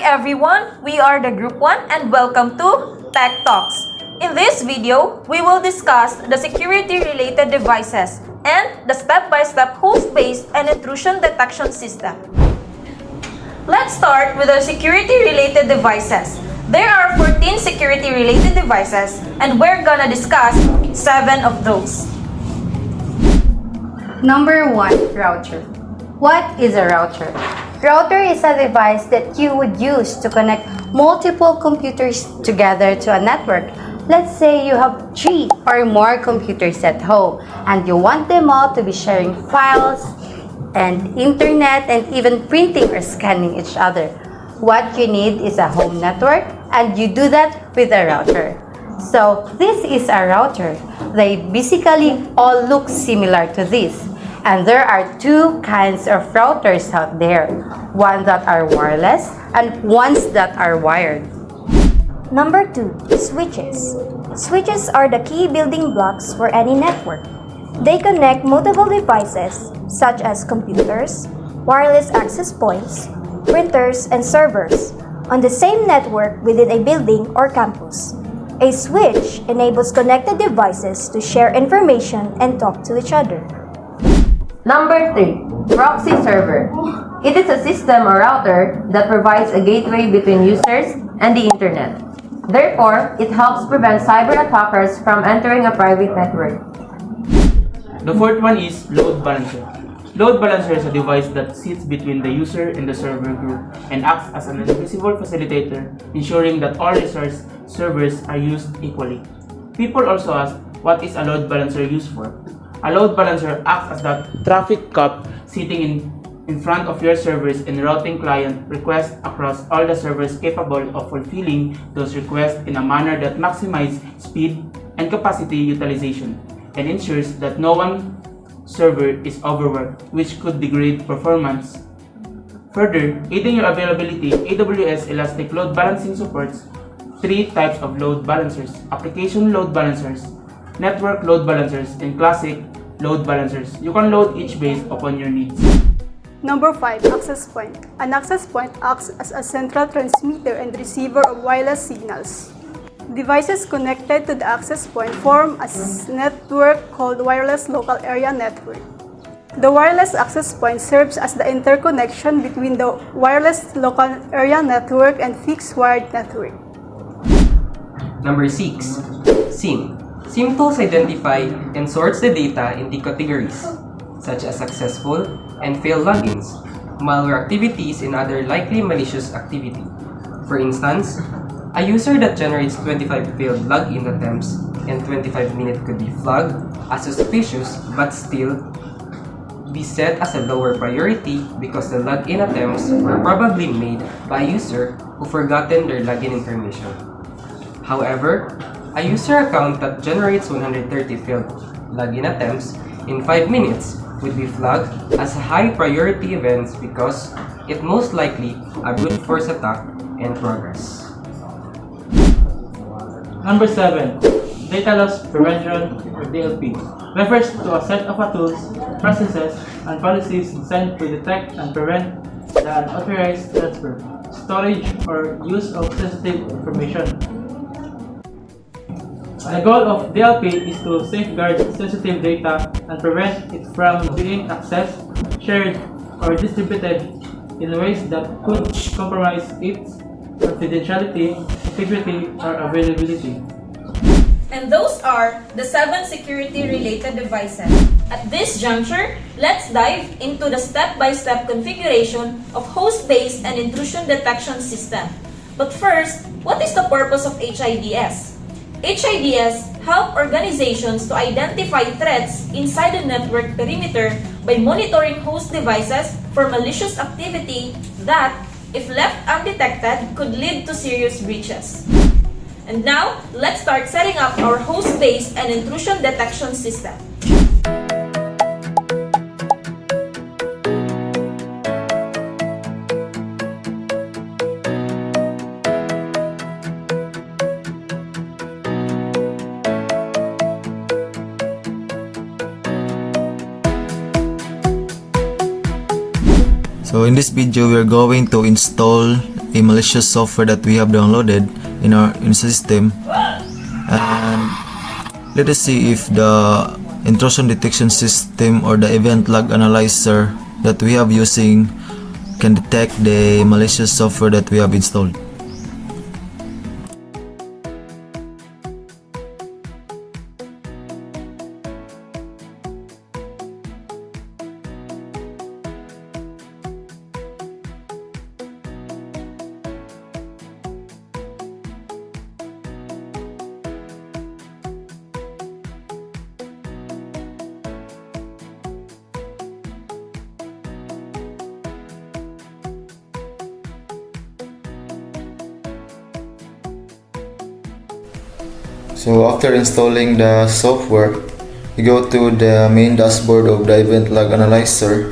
everyone, we are the Group 1 and welcome to Tech Talks. In this video, we will discuss the security-related devices and the step-by-step host-based and intrusion detection system. Let's start with the security-related devices. There are 14 security-related devices and we're gonna discuss 7 of those. Number 1, router. What is a router? Router is a device that you would use to connect multiple computers together to a network. Let's say you have 3 or more computers at home and you want them all to be sharing files and internet and even printing or scanning each other. What you need is a home network and you do that with a router. So this is a router. They basically all look similar to this. And there are 2 kinds of routers out there, one that are wireless and ones that are wired. Number 2, switches. Switches are the key building blocks for any network. They connect multiple devices such as computers, wireless access points, printers, and servers on the same network within a building or campus. A switch enables connected devices to share information and talk to each other. Number 3, proxy server. It is a system or router that provides a gateway between users and the internet. Therefore, it helps prevent cyber attackers from entering a private network. The fourth one is load balancer. Load balancer is a device that sits between the user and the server group and acts as an invisible facilitator, ensuring that all resource servers are used equally. People also ask, what is a load balancer used for? A load balancer acts as the traffic cop sitting in front of your servers and routing client requests across all the servers capable of fulfilling those requests in a manner that maximizes speed and capacity utilization and ensures that no one server is overworked, which could degrade performance. Further, aiding your availability, AWS Elastic Load Balancing supports 3 types of load balancers: application load balancers, network load balancers, and classic load balancers. You can load each based upon your needs. Number 5, access point. An access point acts as a central transmitter and receiver of wireless signals. Devices connected to the access point form a network called wireless local area network. The wireless access point serves as the interconnection between the wireless local area network and fixed wired network. Number 6, SIM. SIM tools identify and sorts the data into categories, such as successful and failed logins, malware activities, and other likely malicious activity. For instance, a user that generates 25 failed login attempts in 25 minutes could be flagged as suspicious but still be set as a lower priority because the login attempts were probably made by a user who forgotten their login information. However, a user account that generates 130 failed login attempts in 5 minutes would be flagged as high priority events because it most likely a brute force attack in progress. Number 7, data loss prevention or DLP refers to a set of tools, processes, and policies designed to detect and prevent the unauthorized transfer, storage, or use of sensitive information. The goal of DLP is to safeguard sensitive data and prevent it from being accessed, shared, or distributed in ways that could compromise its confidentiality, integrity, or availability. And those are the 7 security-related devices. At this juncture, let's dive into the step-by-step configuration of host-based and intrusion detection system. But first, what is the purpose of HIDS? HIDS help organizations to identify threats inside the network perimeter by monitoring host devices for malicious activity that, if left undetected, could lead to serious breaches. And now, let's start setting up our host-based and intrusion detection system. So in this video, we're going to install a malicious software that we have downloaded in our system, and let us see if the intrusion detection system or the event log analyzer that we have using can detect the malicious software that we have installed. So after installing the software, you go to the main dashboard of the event log analyzer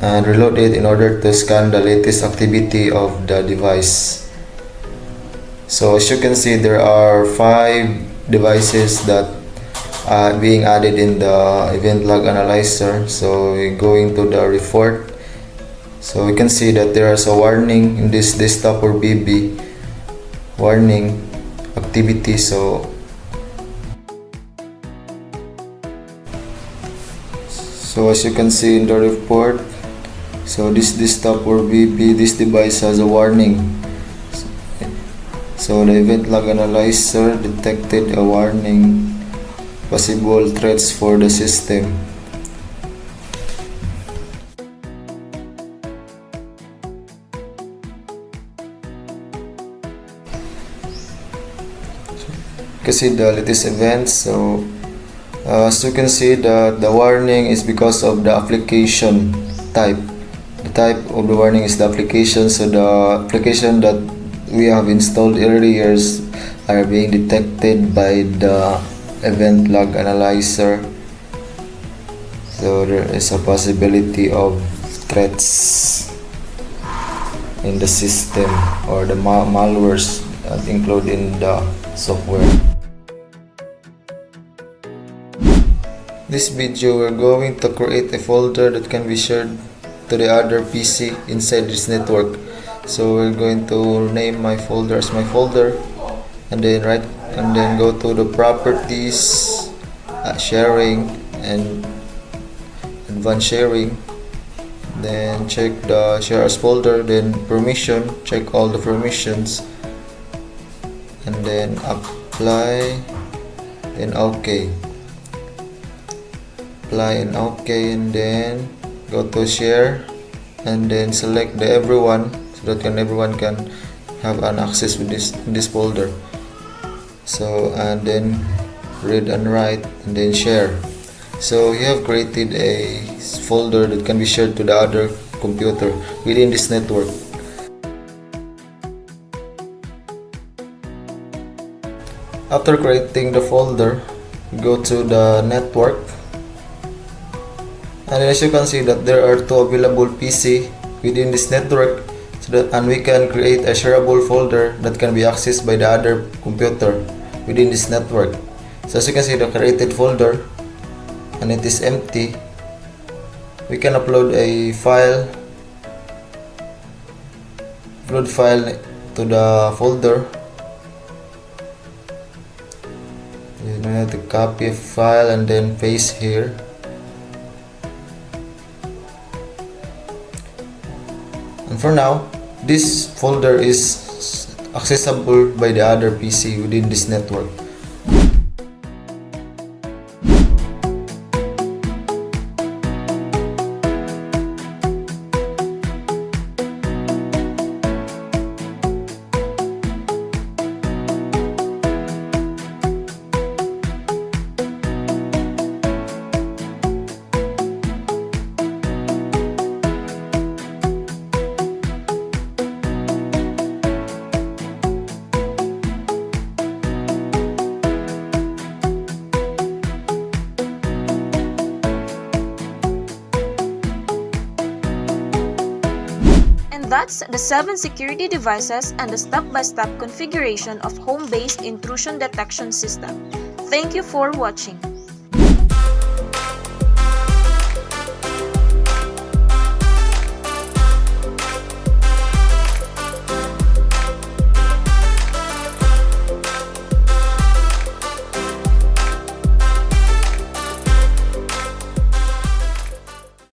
and reload it in order to scan the latest activity of the device. So as you can see, there are 5 devices that are being added in the event log analyzer. So we go into the report. So we can see that there is a warning in this desktop or BB warning activity. So as you can see in the report, so this desktop or BB, this device has a warning. So the event log analyzer detected a warning, possible threats for the system. You can see the latest events. So as you can see, the warning is because of the application type. The type of the warning is the application. So the application that we have installed earlier are being detected by the event log analyzer. So there is a possibility of threats in the system or the malwares that include in the software. This video, we're going to create a folder that can be shared to the other PC inside this network. So we're going to name my folder as my folder, and then go to the properties, sharing and advanced sharing. Then check the share as folder, then permission, check all the permissions, and then apply, then OK. Apply and OK, and then go to share and then select the everyone so that everyone can have an access with this folder. So and then read and write and then share. So you have created a folder that can be shared to the other computer within this network. After creating the folder, go to the network. And as you can see that there are 2 available PC within this network, and we can create a shareable folder that can be accessed by the other computer within this network. So as you can see, the created folder, and it is empty. We can upload a file, to the folder. You have to copy a file and then paste here. And for now, this folder is accessible by the other PC within this network. That's the 7 security devices and the step-by-step configuration of home-based intrusion detection system. Thank you for watching.